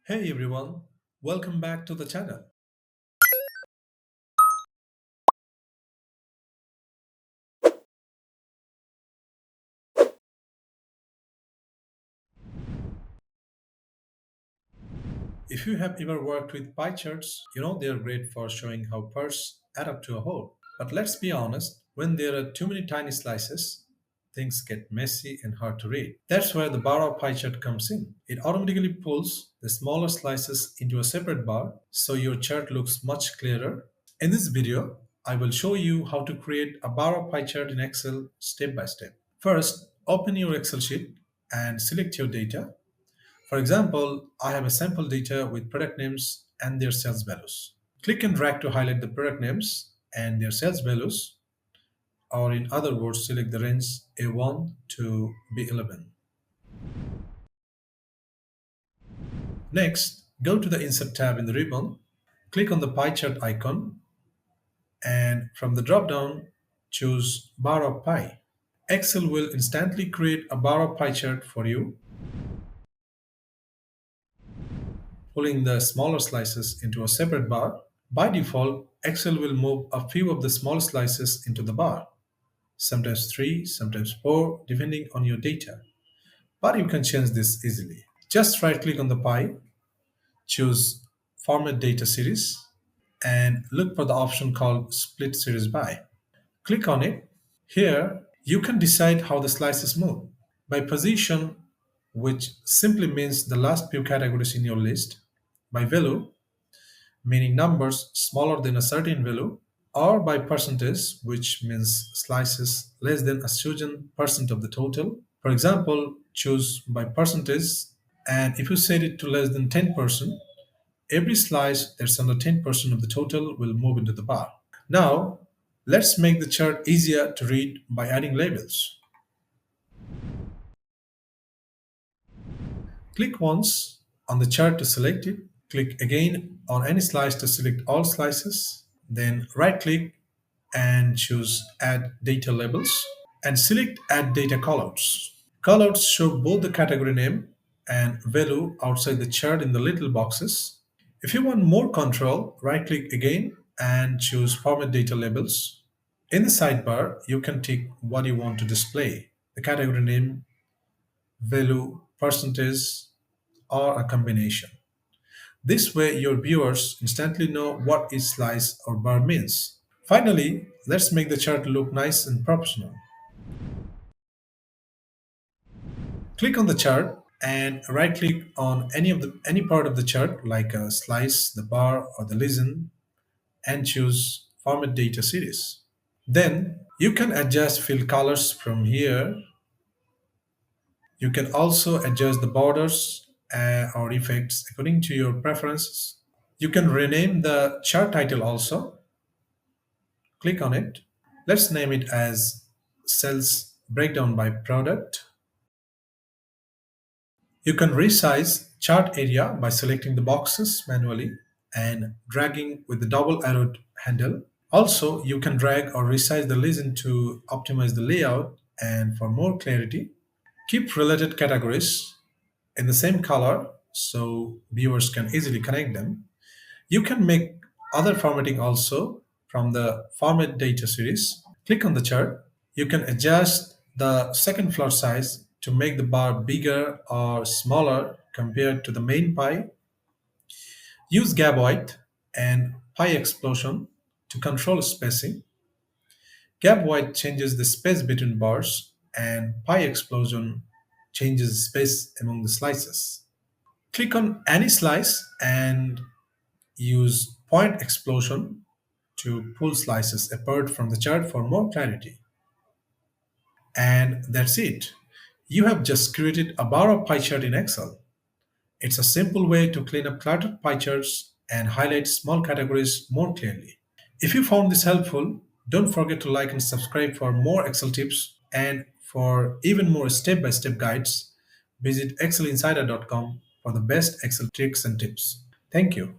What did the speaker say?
Hey everyone, welcome back to the channel. If you have ever worked with pie charts, you know they're great for showing how parts add up to a whole. But let's be honest, when there are too many tiny slices, things get messy and hard to read. That's where the bar of pie chart comes in. It automatically pulls the smaller slices into a separate bar so your chart looks much clearer. In this video, I will show you how to create a bar of pie chart in Excel step by step. First, open your Excel sheet and select your data. For example, I have a sample data with product names and their sales values. Click and drag to highlight the product names and their sales values, or in other words, select the range A1 to B11. Next, go to the Insert tab in the ribbon, click on the pie chart icon, and from the drop-down, choose Bar of Pie. Excel will instantly create a bar of pie chart for you, pulling the smaller slices into a separate bar. By default, Excel will move a few of the small slices into the bar, sometimes 3, sometimes 4, depending on your data. But you can change this easily. Just right click on the pie, choose Format Data Series, and look for the option called Split Series By. Click on it. Here, you can decide how the slices move. By position, which simply means the last few categories in your list. By value, meaning numbers smaller than a certain value, or by percentage, which means slices less than a certain percent of the total. For example, choose by percentage, and if you set it to less than 10%, every slice that's under 10% of the total will move into the bar. Now, let's make the chart easier to read by adding labels. Click once on the chart to select it. Click again on any slice to select all slices. Then right click and choose Add Data Labels and select Add Data Callouts. Callouts show both the category name and value outside the chart in the little boxes. If you want more control, right click again and choose Format Data Labels. In the sidebar, you can tick what you want to display, the category name, value, percentage, or a combination. This way, your viewers instantly know what each slice or bar means. Finally, let's make the chart look nice and proportional. Click on the chart and right click on any part of the chart like a slice, the bar, or the legend and choose Format Data Series. Then you can adjust fill colors from here. You can also adjust the borders or effects according to your preferences. You can rename the chart title also. Click on it. Let's name it as Sales Breakdown by Product. You can resize chart area by selecting the boxes manually and dragging with the double arrowed handle. Also, you can drag or resize the legend to optimize the layout and for more clarity. Keep related categories in the same color so viewers can easily connect them. You can make other formatting also from the Format Data series. Click on the chart. You can adjust the second floor size to make the bar bigger or smaller compared to the main pie. Use gap weight and pie explosion to control spacing. Gap weight changes the space between bars, and pie explosion changes space among the slices. Click on any slice and use point explosion to pull slices apart from the chart for more clarity. And that's it. You have just created a bar of pie chart in Excel. It's a simple way to clean up cluttered pie charts and highlight small categories more clearly. If you found this helpful, don't forget to like and subscribe for more Excel tips, and for even more step-by-step guides, visit excelinsider.com for the best Excel tricks and tips. Thank you.